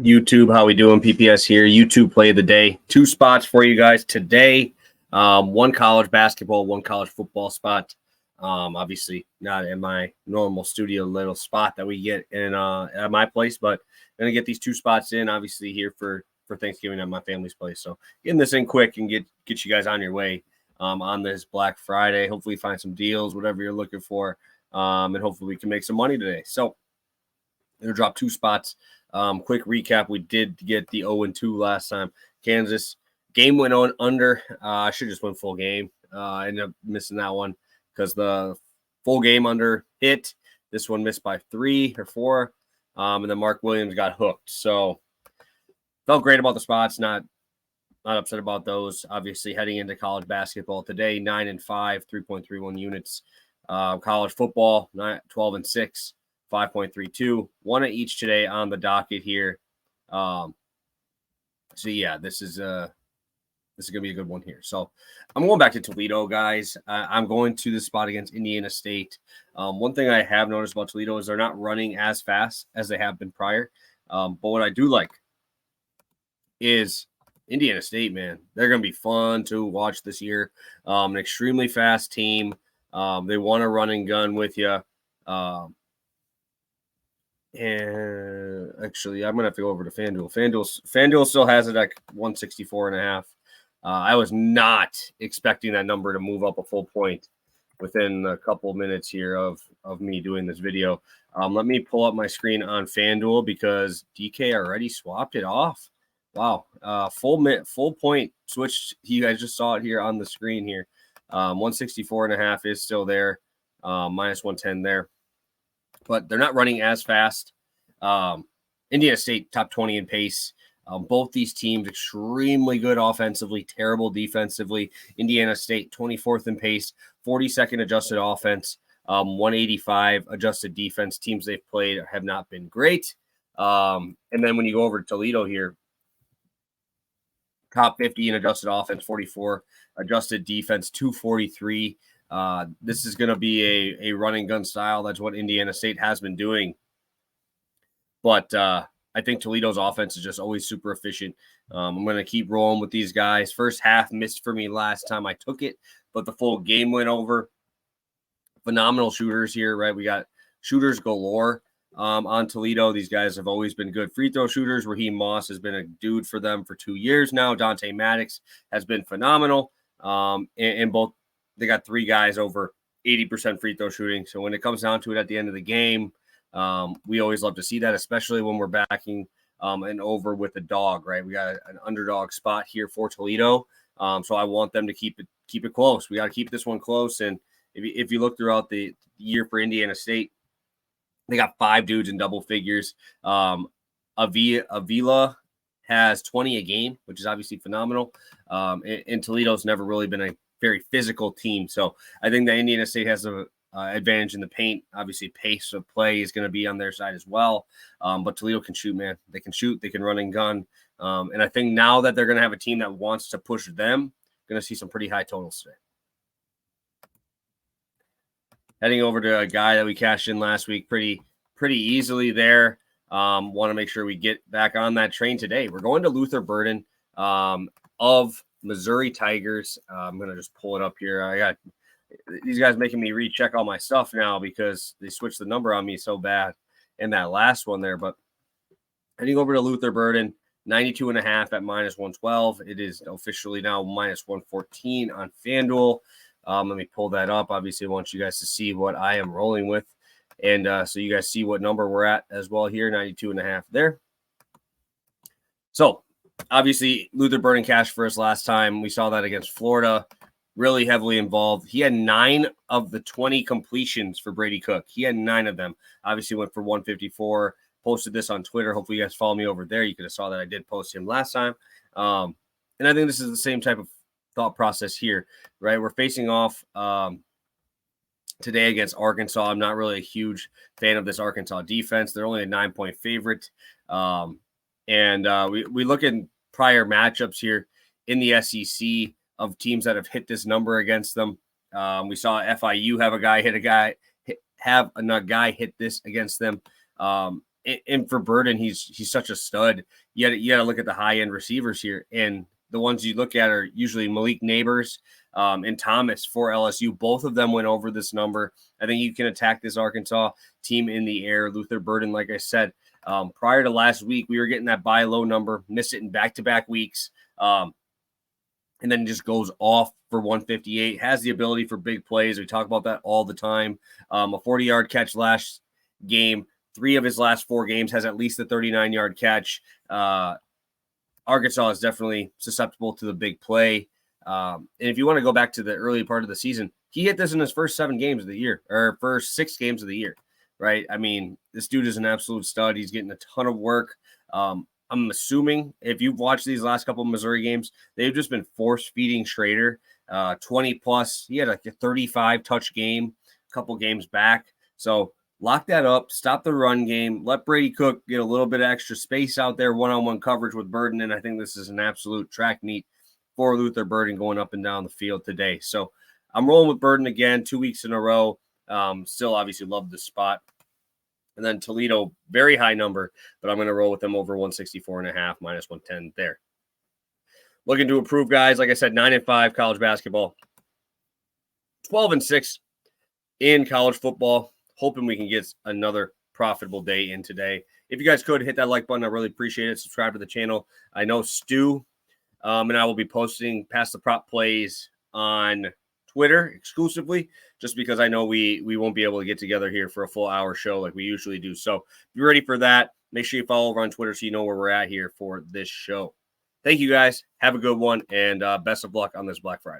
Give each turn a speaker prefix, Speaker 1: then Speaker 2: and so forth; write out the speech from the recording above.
Speaker 1: YouTube, how we doing? PPS here. YouTube play of the day. 2 spots for you guys today. One college basketball, one college football spot. Obviously not in my normal studio little spot that we get in at my place, but gonna get these 2 spots in. Obviously here for Thanksgiving at my family's place. So getting this in quick and get you guys on your way on this Black Friday. Hopefully find some deals, whatever you're looking for, and hopefully we can make some money today. So it'll drop 2 spots. Quick recap: we did get the 0-2 last time. Kansas game went on under. I should just went full game. I ended up missing that one because the full game under hit. This one missed by 3 or 4, and then Mark Williams got hooked. So felt great about the spots. Not upset about those. Obviously, heading into college basketball today, 9-5, 3.31 units. College football, 12-6. 5.32, one at each today on the docket here. So yeah, this is gonna be a good one here. So I'm going back to Toledo, guys. I'm going to the spot against Indiana State. One thing I have noticed about Toledo is they're not running as fast as they have been prior. But what I do like is Indiana State, man. They're gonna be fun to watch this year. An extremely fast team. They want to run and gun with you. And actually, I'm gonna have to go over to FanDuel. FanDuel still has it at 164.5. I was not expecting that number to move up a full point within a couple of minutes here of me doing this video. Let me pull up my screen on FanDuel because DK already swapped it off. Wow, full point switched. You guys just saw it here on the screen here. 164.5 is still there, minus 110 there. But they're not running as fast. Indiana State, top 20 in pace. Both these teams extremely good offensively, terrible defensively. Indiana State, 24th in pace, 42nd adjusted offense, 185 adjusted defense. Teams they've played have not been great. And then when you go over to Toledo here, top 50 in adjusted offense, 44, adjusted defense, 243. This is going to be a run and gun style. That's what Indiana State has been doing. But I think Toledo's offense is just always super efficient. I'm going to keep rolling with these guys. First half missed for me last time I took it, but the full game went over. Phenomenal shooters here, right? We got shooters galore on Toledo. These guys have always been good free throw shooters. Raheem Moss has been a dude for them for 2 years now. Dante Maddox has been phenomenal. And both they got 3 guys over 80% free throw shooting. So when it comes down to it at the end of the game, we always love to see that, especially when we're backing an over with a dog, right? We got an underdog spot here for Toledo. So I want them to keep it close. We got to keep this one close. And if you look throughout the year for Indiana State, they got 5 dudes in double figures. Avila has 20 a game, which is obviously phenomenal. And Toledo's never really been a very physical team. So I think that Indiana State has a advantage in the paint. Obviously, pace of play is going to be on their side as well. But Toledo can shoot, man. They can shoot. They can run and gun. And I think now that they're going to have a team that wants to push them, going to see some pretty high totals today. Heading over to a guy that we cashed in last week pretty easily there. Want to make sure we get back on that train today. We're going to Luther Burden of Missouri Tigers. I'm going to just pull it up here. I got these guys making me recheck all my stuff now because they switched the number on me so bad in that last one there. But heading over to Luther Burden, 92.5 at minus 112. It is officially now minus 114 on FanDuel. Let me pull that up. Obviously, I want you guys to see what I am rolling with. And so you guys see what number we're at as well here, 92.5 there. So obviously, Luther Burden cashed for us last time. We saw that against Florida. Really heavily involved. He had 9 of the 20 completions for Brady Cook. He had 9 of them. Obviously went for 154. Posted this on Twitter. Hopefully you guys follow me over there. You could have saw that I did post him last time. And I think this is the same type of thought process here, right? We're facing off today against Arkansas. I'm not really a huge fan of this Arkansas defense. They're only a 9-point favorite. We look at prior matchups here in the SEC of teams that have hit this number against them. We saw FIU have a guy hit this against them. and for Burden, he's such a stud. You got to look at the high end receivers here, and the ones you look at are usually Malik Neighbors and Thomas for LSU. Both of them went over this number. I think you can attack this Arkansas team in the air. Luther Burden, like I said, prior to last week, we were getting that buy low number, miss it in back-to-back weeks, and then just goes off for 158. Has the ability for big plays. We talk about that all the time. A 40-yard catch last game. 3 of his last 4 games has at least a 39-yard catch. Arkansas is definitely susceptible to the big play. And if you want to go back to the early part of the season, he hit this in his first 7 games of the year, or first 6 games of the year, right? I mean, this dude is an absolute stud. He's getting a ton of work. I'm assuming if you've watched these last couple of Missouri games, they've just been force-feeding Schrader 20-plus. He had like a 35-touch game a couple games back. So lock that up, stop the run game, let Brady Cook get a little bit of extra space out there, one-on-one coverage with Burden, and I think this is an absolute track meet for Luther Burden going up and down the field today. So I'm rolling with Burden again 2 weeks in a row. Still obviously love the spot. And then Toledo, very high number, but I'm going to roll with them over 164.5, minus 110 there. Looking to improve, guys. Like I said, 9-5 college basketball, 12-6 in college football. Hoping we can get another profitable day in today. If you guys could hit that like button, I really appreciate it. Subscribe to the channel. I know Stu and I will be posting past the prop plays on Twitter exclusively, just because I know we won't be able to get together here for a full hour show like we usually do. So be ready for that. Make sure you follow over on Twitter so you know where we're at here for this show. Thank you guys. Have a good one, and best of luck on this Black Friday.